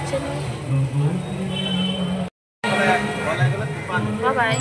চলো by.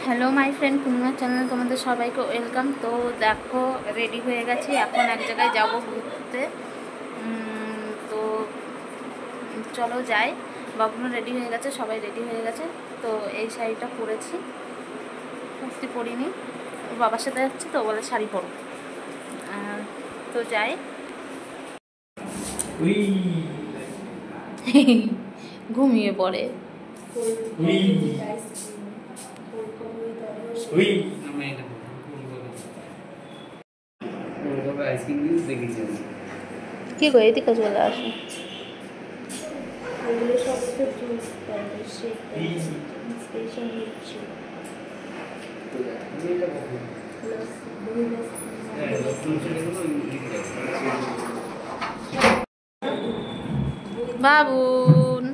Hello my friend, পূর্ণিমার চ্যানেলে তোমাদের সবাইকে ওয়েলকাম। তো দেখো রেডি হয়ে গেছি, এখন এক জায়গায় যাব ঘুরতে। তো চলো যাই। বাবুনো রেডি হয়ে গেছে, সবাই রেডি হয়ে গেছে। তো এই শাড়িটা পরেছি, কুর্তি পরিনি, বাবার সাথে যাচ্ছি তো বলে শাড়ি পরো। তো যাই। ঘুমিয়ে পড়ে। কি গো এদিকে চলে আসো। বাবুন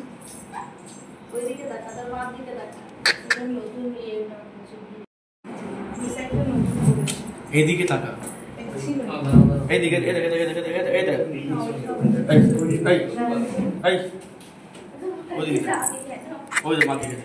এদিকে তাকা, এইদিকে ওই মা দিকে।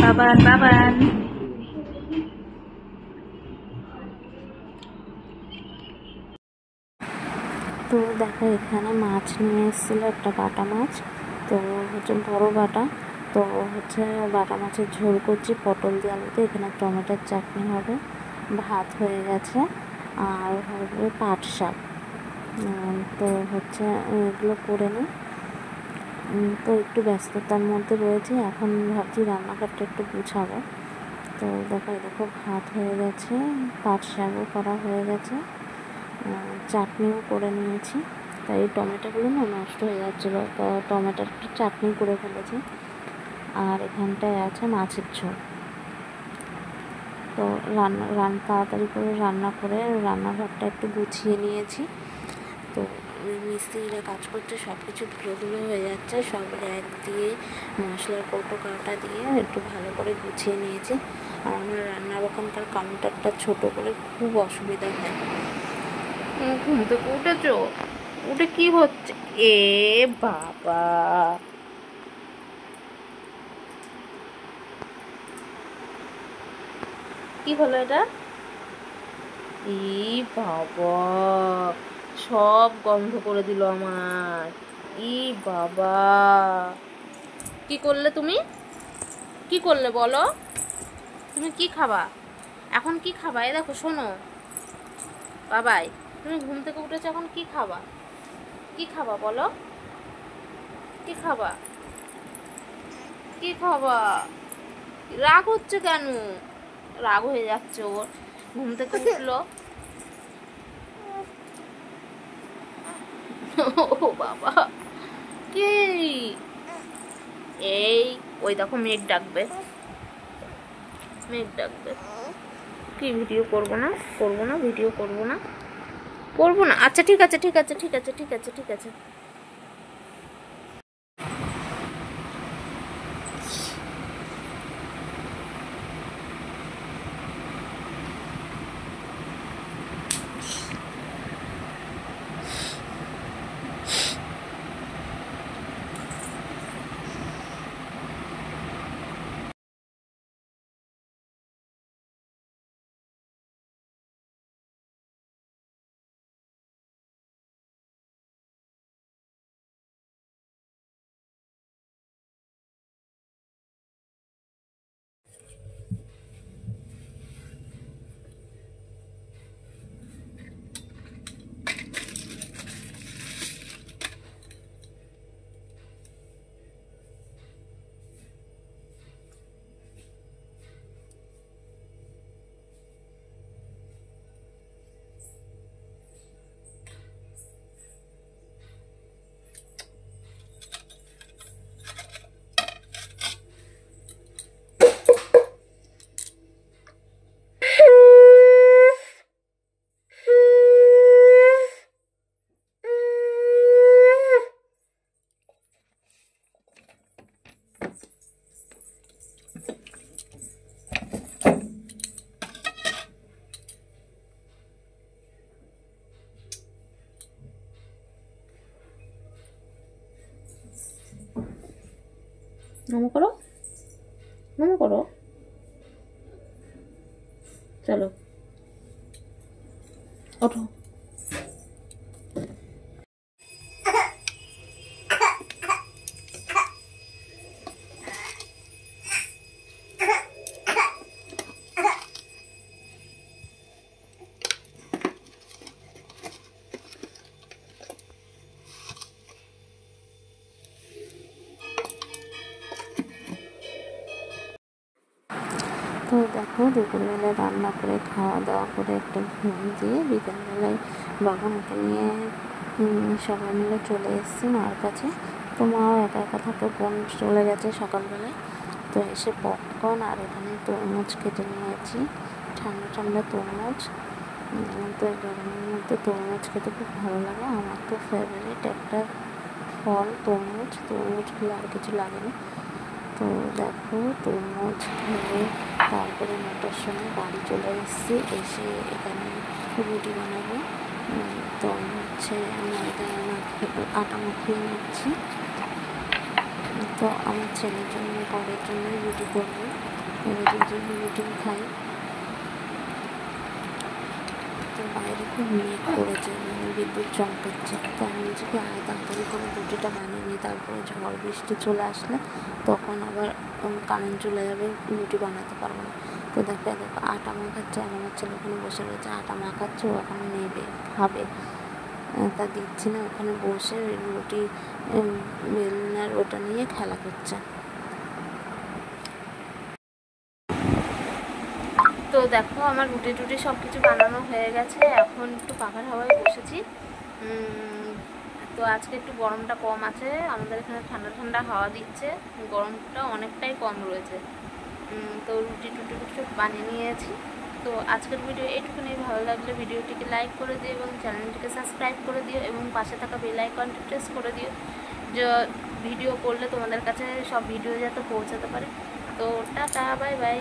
বাবান বাবান তো দেখো এখানে মাছ নিয়ে এসেছিলো, একটা বাটা মাছ। তো হচ্ছে বড় বাটা। তো হচ্ছে বাটা মাছের ঝোল করছি পটল দিয়ে আলুতে। এখানে টমেটোর চাটনি হবে, ভাত হয়ে গেছে, আর হবে পাট শাক। তো হচ্ছে এগুলো করে নিই। তো একটু ব্যস্ততার মধ্যে রয়েছে, এখন ভাবছি রান্নাঘরটা একটু গুছাবো। তো দেখো ভাত হয়ে গেছে, পাট শাকও করা হয়ে গেছে, চাটনিও করে নিয়েছি। তাই টমেটোগুলো না নষ্ট হয়ে যাচ্ছিলো, তো টমেটোর একটু চাটনি করে ফেলেছি। আর এখানটায় আছে মাছের ঝোল। তো তাড়াতাড়ি করে রান্না করে রান্নাঘরটা একটু গুছিয়ে নিয়েছি। তো মিস্ত্রিরা কাজ করছে, সব কিছু ধুলো হয়ে যাচ্ছে, সব র্যাক দিয়ে মশলার কৌটো কাটা দিয়ে একটু ভালো করে গুছিয়ে নিয়েছি। আর আমার রান্নার ওখানকার কাউন্টারটা ছোট করে খুব অসুবিধা হয়। ঘুম থেকে উঠেছো? উঠে কি হচ্ছে? এ বাবা, কি হলো এটা? ই বাবা, সব গন্ধ করে দিল আমার। ই বাবা, কি করলে তুমি? কি করলে বলো? তুমি কি খাবা এখন? কি খাবা? এ দেখো, শোনো বাবাই, তুমি ঘুম থেকে উঠেছো, এখন কি খাবা? কি খাবা বলো? কি খাবা? কি খাবা? রাগ হচ্ছে কেন? রাগ হয়ে যাচ্ছে ওর, ঘুম থেকে উঠলো। ও বাবা, কি এই ওই দেখো মেঘ ডাকবে, মেঘ ডাকবে। কি ভিডিও করবো না? করবো না, ভিডিও করবো না, করবো না। আচ্ছা ঠিক আছে, ঠিক আছে, ঠিক আছে, ঠিক আছে, ঠিক আছে। নমো করো, নমো করো, চলো ওঠো। তো দেখো দুপুরবেলায় রান্না করে খাওয়া দাওয়া করে একটা ঘুম দিয়ে বিকেলবেলায় বাবাকে নিয়ে সবাই মিলে চলে এসেছি মার কাছে। তো মাও একা একা থাকে, বোন চলে গেছে সকালবেলায়। তো এসে পপকর্ন আর এখানে তরমুজ কেটে নিয়েছি, ঠান্ডা ঠান্ডা তরমুজ। তো এই গরমের মধ্যে তরমুজ খেতে খুব ভালো লাগে, আমার তো ফেভারিট একটা ফল তরমুজ। তরমুজ খেলে আর কিছু লাগে না। তো দেখো তরমুজ খেয়ে তারপরে 9টার সময় বাড়ি চলে এসেছি। এসে এখানে রুটি বানাবো। তো হচ্ছে ময়দা আটা মাখিয়ে নিচ্ছি। তো আমার ছেলের জন্য পরের জন্য রুটি করবো, দুজন রুটি খাই। তো বাইরে খুব মেঘ করেছে, মানে বিদ্যুৎ চমকাচ্ছে। তো আমি নিজেকে আগে তাড়াতাড়ি করে রুটিটা বানিয়ে নিই, তারপরে ঝড় বৃষ্টি চলে আসলে তখন আবার কারেন্ট চলে যাবে, রুটি বানাতে পারবো না। তো দেখো আটা মাখাচ্ছে, আর আমার ছেলে ওখানে বসে রয়েছে, আটা মাখাচ্ছে, ও এখন নেবে খাবে। তা দিচ্ছি না, ওখানে বসে রুটি বেলনার ওটা নিয়ে খেলা করছে। তো দেখো আমার রুটি টুটি সব কিছু বানানো হয়ে গেছে, এখন একটু পাখার হাওয়ায় বসেছি। তো আজকে একটু গরমটা কম আছে, আমাদের এখানে ঠান্ডা ঠান্ডা হাওয়া দিচ্ছে, গরমটা অনেকটাই কম রয়েছে। তো রুটি টুটি সব বানিয়ে নিয়েছি। তো আজকের ভিডিও এইটুকুনি, ভালো লাগলে ভিডিওটিকে লাইক করে দিও এবং চ্যানেলটিকে সাবস্ক্রাইব করে দিও এবং পাশে থাকা বেল আইকনটি প্রেস করে দিও, যে ভিডিও করলে তোমাদের কাছে সব ভিডিও যাতে পৌঁছাতে পারে। তো টাটা, বাই বাই।